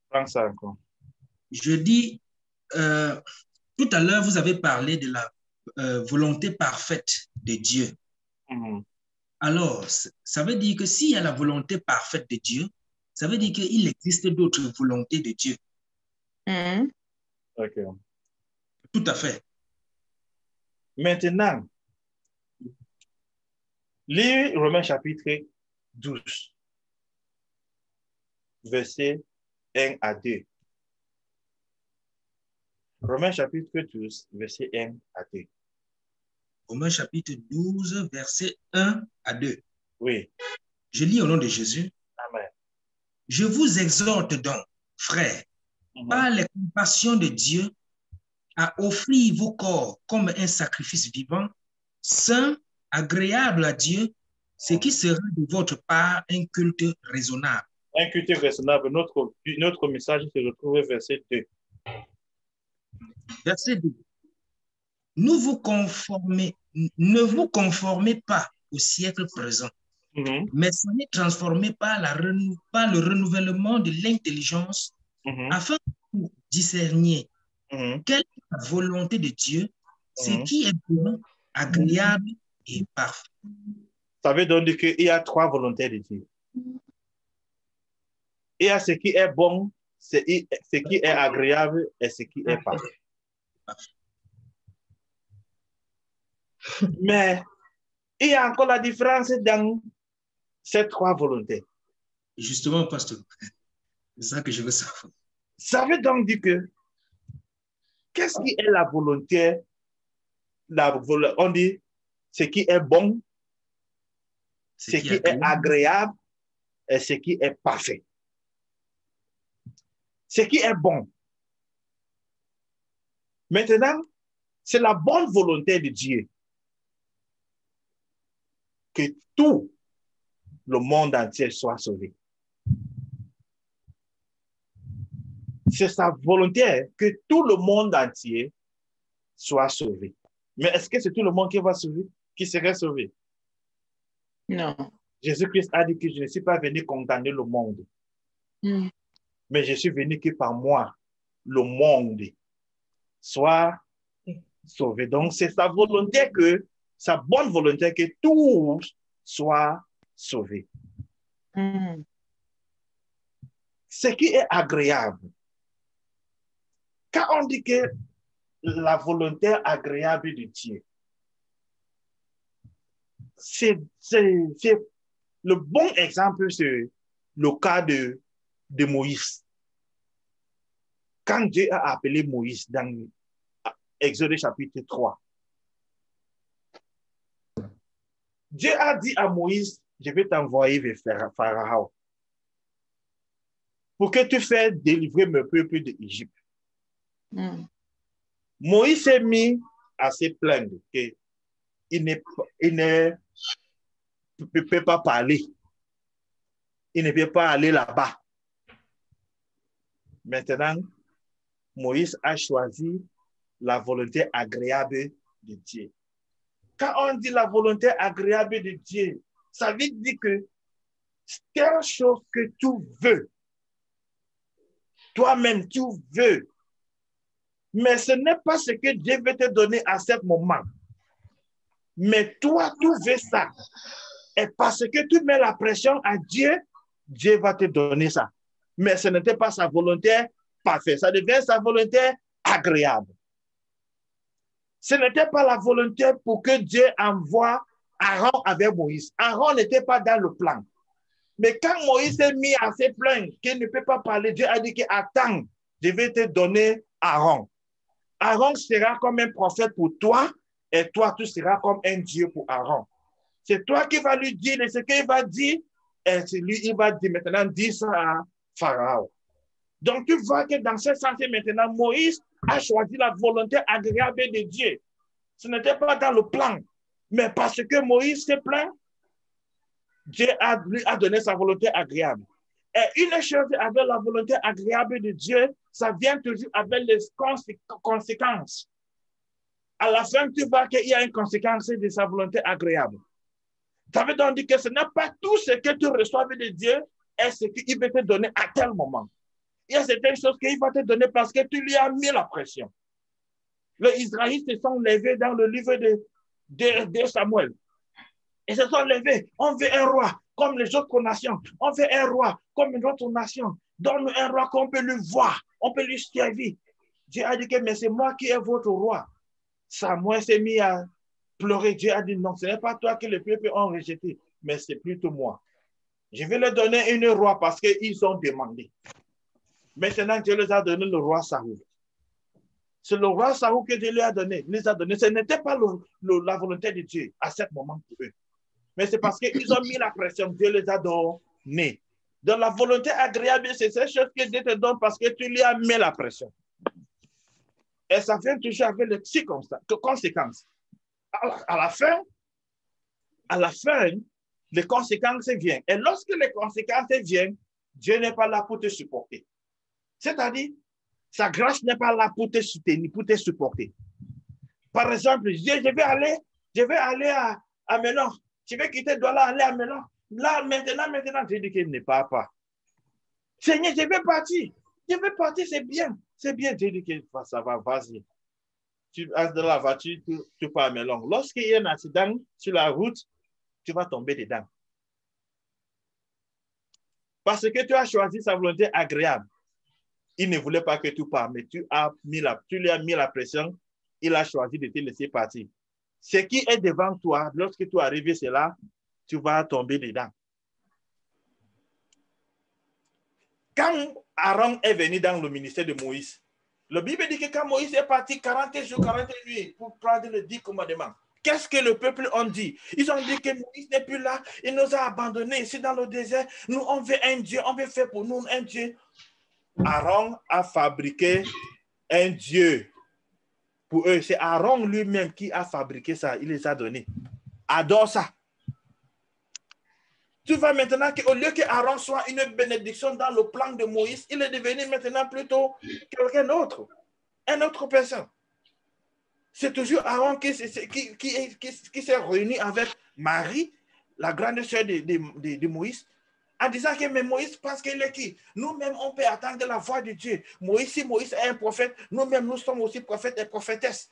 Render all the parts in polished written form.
Prends ça encore. Je dis, tout à l'heure, vous avez parlé de la volonté parfaite de Dieu. Alors, ça veut dire que s'il y a la volonté parfaite de Dieu, ça veut dire qu'il existe d'autres volontés de Dieu. Ok. Tout à fait. Maintenant, lis Romains chapitre 12, versets 1 à 2. Romains chapitre 12, versets 1 à 2. Romains chapitre 12, versets 1 à 2. Oui. Je lis au nom de Jésus. Amen. Je vous exhorte donc, frères, par les compassions de Dieu, à offrir vos corps comme un sacrifice vivant, saint, agréable à Dieu, ce qui sera de votre part un culte raisonnable. Un culte raisonnable. Notre message se retrouve au verset 2. Verset 2. Ne vous conformez pas au siècle présent, mais soyez transformés par le renouvellement de l'intelligence, afin que vous discerniez quelle est la volonté de Dieu, ce qui est bon, agréable et parfait. Ça veut donc dire qu'il y a trois volontés de Dieu. Il y a ce qui est bon, ce qui est agréable et ce qui est parfait. Mais il y a encore la différence dans ces trois volontés. Justement, pasteur, c'est ça que je veux savoir. Ça veut donc dire que qu'est-ce qui est la volonté? On dit ce qui est bon, ce qui est agréable et ce qui est parfait. Ce qui est bon. Maintenant, c'est la bonne volonté de Dieu que tout le monde entier soit sauvé. C'est sa volonté que tout le monde entier soit sauvé. Mais est-ce que c'est tout le monde qui serait sauvé? Non. Jésus-Christ a dit que je ne suis pas venu condamner le monde. Mais je suis venu que par moi, le monde soit sauvé. Donc, c'est sa volonté sa bonne volonté que tous soient sauvés. Ce qui est agréable. Quand on dit que la volonté agréable de Dieu, c'est le bon exemple, c'est le cas de Moïse. Quand Dieu a appelé Moïse dans Exode chapitre 3, Dieu a dit à Moïse, je vais t'envoyer vers Pharaon pour que tu fasses délivrer mon peuple d'Égypte. Moïse s'est mis à se plaindre qu'il ne peut pas parler. Il ne peut pas aller là-bas. Maintenant, Moïse a choisi la volonté agréable de Dieu. Quand on dit la volonté agréable de Dieu, ça veut dire que c'est quelque chose que tu veux. Toi-même, tu veux. Mais ce n'est pas ce que Dieu veut te donner à ce moment. Mais toi, tu veux ça. Et parce que tu mets la pression à Dieu, Dieu va te donner ça. Mais ce n'était pas sa volonté parfaite. Ça devient sa volonté agréable. Ce n'était pas la volonté pour que Dieu envoie Aaron avec Moïse. Aaron n'était pas dans le plan. Mais quand Moïse s'est mis à se plaindre qu'il ne peut pas parler, Dieu a dit que attends, je vais te donner Aaron. Aaron sera comme un prophète pour toi et toi, tu seras comme un Dieu pour Aaron. C'est toi qui vas lui dire ce qu'il va dire et c'est lui, il va dire maintenant, dis ça à Pharaon. Donc, tu vois que dans ce sens, maintenant, Moïse a choisi la volonté agréable de Dieu. Ce n'était pas dans le plan, mais parce que Moïse s'est plaint, Dieu lui a donné sa volonté agréable. Et une chose avec la volonté agréable de Dieu, ça vient toujours avec les conséquences. À la fin, tu vois qu'il y a une conséquence de sa volonté agréable. Ça veut donc dire que ce n'est pas tout ce que tu reçois de Dieu et ce qu'il veut te donner à tel moment. Il y a certaines choses qu'il va te donner parce que tu lui as mis la pression. Les Israélites se sont levés dans le livre de Samuel. Ils se sont levés. On veut un roi comme les autres nations. On veut un roi comme une autre nation. Donne-nous un roi qu'on peut lui voir. On peut lui servir. Dieu a dit que mais c'est moi qui est votre roi. Samuel s'est mis à pleurer. Dieu a dit non, ce n'est pas toi que les peuples ont rejeté, mais c'est plutôt moi. Je vais leur donner un roi parce qu'ils ont demandé. Maintenant, Dieu les a donné le roi Saoul. C'est le roi Saoul que Dieu lui a donné. Les a donné. Ce n'était pas la volonté de Dieu à ce moment pour eux. Mais c'est parce qu'ils ont mis la pression. Dieu les a donnés. Dans la volonté agréable, c'est cette chose que Dieu te donne parce que tu lui as mis la pression. Et ça vient toujours avec les conséquences. À la fin, les conséquences viennent. Et lorsque les conséquences viennent, Dieu n'est pas là pour te supporter. C'est-à-dire, sa grâce n'est pas là pour te soutenir, pour te supporter. Par exemple, je vais aller à Mélan. Je vais quitter Douala, aller à Mélan. Là, maintenant, je dis qu'il ne part pas. Seigneur, je vais partir. Je vais partir, c'est bien. C'est bien. Je dis que ça va, vas-y. Tu as de la voiture, tu pars à Mélan. Lorsqu'il y a un accident sur la route, tu vas tomber dedans. Parce que tu as choisi sa volonté agréable. Il ne voulait pas que tu partes, mais tu lui as mis la pression. Il a choisi de te laisser partir. Ce qui est devant toi, lorsque tu arrives là, tu vas tomber dedans. Quand Aaron est venu dans le ministère de Moïse, la Bible dit que quand Moïse est parti 40 jours, 40 nuits pour prendre les 10 commandements, qu'est-ce que le peuple a dit? Ils ont dit que Moïse n'est plus là, il nous a abandonnés ici dans le désert. Nous, on veut un Dieu, on veut faire pour nous un Dieu. Aaron a fabriqué un Dieu. Pour eux, c'est Aaron lui-même qui a fabriqué ça. Il les a donnés. Adore ça. Tu vois maintenant qu'au lieu que Aaron soit une bénédiction dans le plan de Moïse, il est devenu maintenant plutôt quelqu'un d'autre. Une autre personne. C'est toujours Aaron qui s'est réuni avec Marie, la grande sœur de Moïse, en disant que mais Moïse pense qu'il est qui? Nous-mêmes, on peut attendre la voix de Dieu. Si Moïse est un prophète, nous-mêmes, nous sommes aussi prophètes et prophétesses.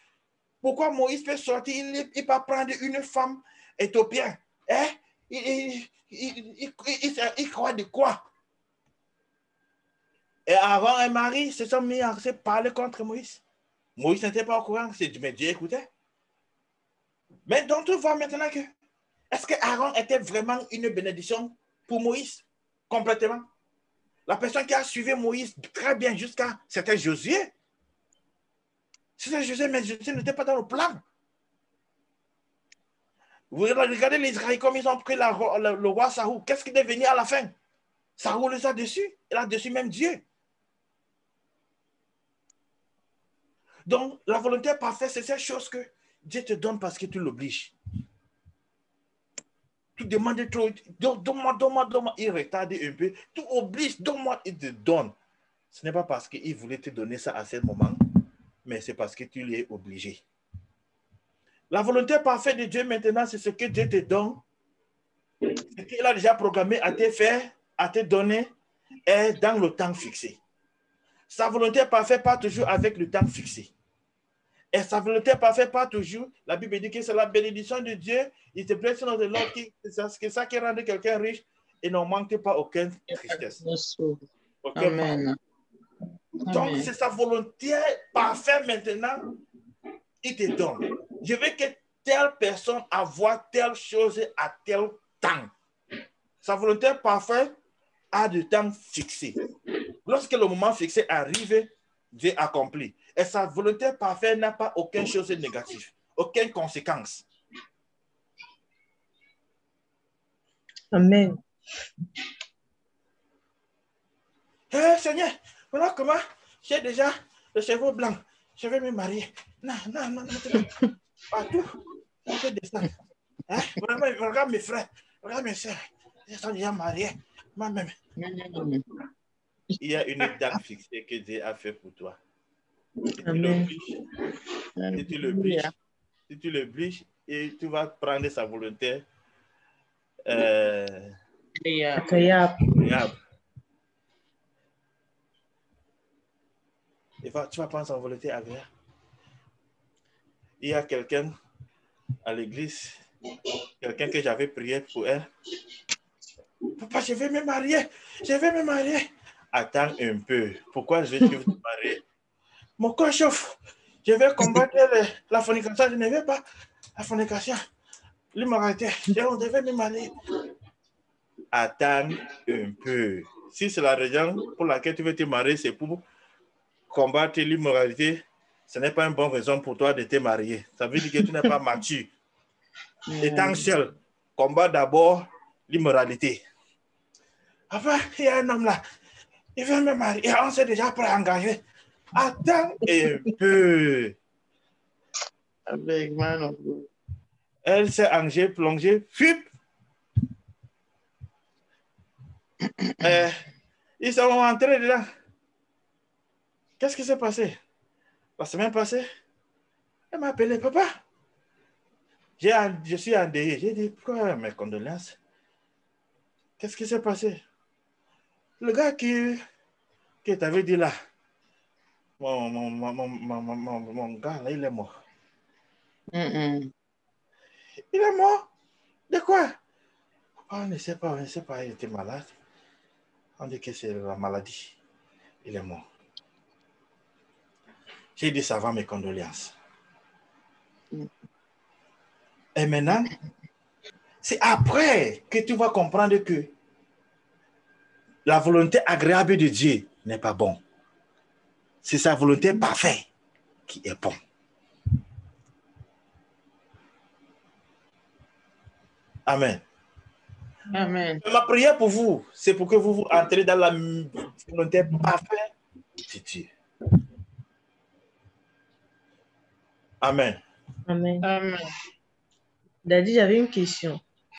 Pourquoi Moïse peut sortir, il peut prendre une femme éthiopienne? Hein? Il croit de quoi? Et Aaron et Marie se sont mis à parler contre Moïse. Moïse n'était pas au courant, mais Dieu écoutait. Mais donc tu vois maintenant que, est-ce que Aaron était vraiment une bénédiction pour Moïse? Complètement. La personne qui a suivi Moïse très bien jusqu'à, c'était Josué. C'était Josué, mais Josué n'était pas dans le plan. Vous regardez les Israélites comme ils ont pris le roi Saoul. Qu'est-ce qui est devenu à la fin? Saoul les a dessus. Il a dessus même Dieu. Donc, la volonté parfaite, c'est cette chose que Dieu te donne parce que tu l'obliges. Tu demandes trop, donne-moi, il retarde un peu. Tu obliges, donne-moi, il te donne. Ce n'est pas parce qu'il voulait te donner ça à ce moment, mais c'est parce que tu lui es obligé. La volonté parfaite de Dieu maintenant, c'est ce que Dieu te donne, ce qu'il a déjà programmé à te faire, à te donner, est dans le temps fixé. Sa volonté parfaite pas toujours avec le temps fixé. Et sa volonté parfaite pas toujours. La Bible dit que c'est la bénédiction de Dieu. Il te blesse dans de l'ordre. C'est ça qui rend quelqu'un riche et n'en manque pas aucune tristesse. Amen. Donc, c'est sa volonté parfaite maintenant. Il te donne. Je veux que telle personne avoir telle chose à tel temps. Sa volonté parfaite a du temps fixé. Lorsque le moment fixé arrive, Dieu accomplit. Et sa volonté parfaite n'a pas aucune chose négative, aucune conséquence. Amen. Seigneur, voilà comment j'ai déjà le cheveu blanc. Je vais me marier. Non. Partout, on peut descendre. Hein? Vraiment, regarde mes frères, regarde mes soeurs. Ils sont déjà mariés. Moi-même. Il y a une date fixée que Dieu a fait pour toi. Si tu l'obliges, et tu vas prendre sa volonté agréable. tu vas prendre sa volonté agréable. Il y a quelqu'un à l'église, quelqu'un que j'avais prié pour elle. Papa, je vais me marier. Je vais me marier. Attends un peu. Pourquoi je vais suivre te marier? Mon corps chauffe. Je vais combattre la fornication. Je ne veux pas la fornication. L'immoralité. On devait me marier. Attends un peu. Si c'est la raison pour laquelle tu veux te marier, c'est pour combattre l'immoralité, ce n'est pas une bonne raison pour toi de te marier. Ça veut dire que tu n'es pas mature. Étant seul, combat d'abord l'immoralité. Après, il y a un homme là, il veut me marier. On s'est déjà pré-engagé. Attends un peu. Elle s'est engagée, plongée, fup. Ils sont entrés dedans. Qu'est-ce qui s'est passé? La semaine passée, elle m'a appelé, papa. Je suis endeuillé. J'ai dit, pourquoi mes condoléances? Qu'est-ce qui s'est passé? Le gars qui t'avait dit là, mon gars, là, il est mort. Il est mort? De quoi? On ne sait pas, il était malade. On dit que c'est la maladie. Il est mort. J'ai dit, ça va, mes condoléances. Et maintenant, c'est après que tu vas comprendre que la volonté agréable de Dieu n'est pas bon. C'est sa volonté parfaite qui est bon. Amen. Amen. Ma prière pour vous, c'est pour que vous entrez dans la volonté parfaite de Dieu. Amen. Amen. Amen. Daddy, j'avais une question.